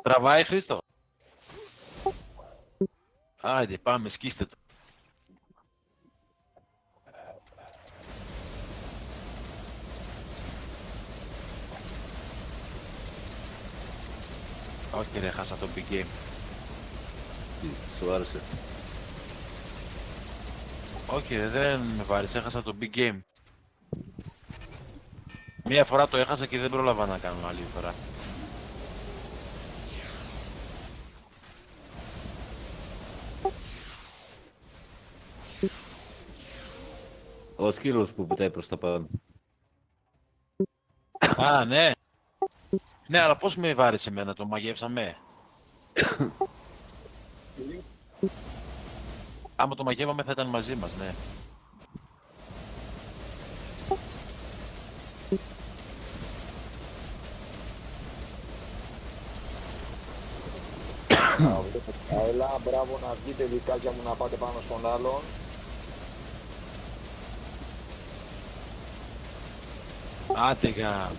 Τραβάει, Χρήστο. Άντε, πάμε, σκίστε το. Όχι ρε, χάσα το big game. Σου άρεσε. Όχι ρε, δεν με βάρεις, έχασα το big game. Μία φορά το έχασα και δεν πρόλαβα να κάνω άλλη φορά. Ο σκύλος που πετάει προς τα πάνω. Α, ναι. Ναι, αλλά πώς με βάρεσε εμένα, το μαγεύσαμε. Άμα το μαγεύαμε θα ήταν μαζί μας, ναι. Έλα, μπράβο να βγείτε δικάκια μου να πάτε πάνω στον άλλον. Άντε γα.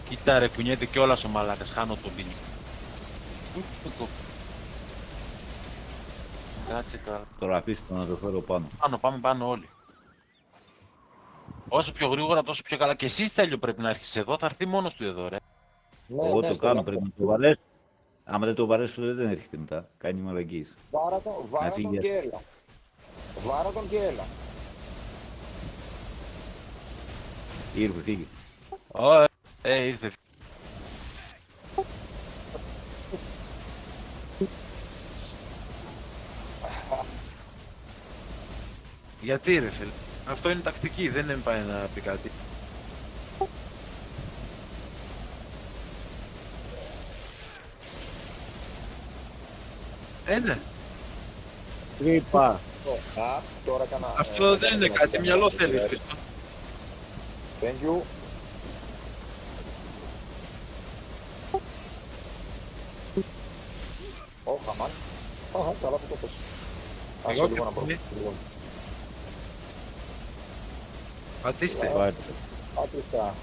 Κοίτα ρε, κουνιέται κιόλας ο μαλάκας, χάνω τον πίνι. Κάτσε καλά. Τώρα αφήστε το να το φέρω πάνω. Πάνω, πάμε πάνω όλοι. Όσο πιο γρήγορα, τόσο πιο καλά. Και εσύ, Στέλιο, πρέπει να έρχεσαι εδώ, θα έρθει μόνος του εδώ, ρε. Ναι, Εγώ ναι, το στο κάνω, λάθος. πρέπει να το βαρέσω. Άμα δεν το βαρέσω δεν έρχεται μετά. Κάνει μαλακίες. Βάρα τον φύγει. και έλα. Βάρα τον και έλα. Ήρθε, φύγει. Ω, ήρθε. Γιατί ρε φίλε, αυτό είναι τακτική, δεν είναι πάει να πει κάτι. Ναι. Τρύπα. Τώρα έκανα... Αυτό δεν είναι κάτι, μυαλό θέλει. Χριστό. Thank you. Ω, χαμάν. Αχα, καλά που το πες. Άσε Εγώ λίγο να και πρω... πολύ. Πατήστε. Βάρεσε. Άτριστα.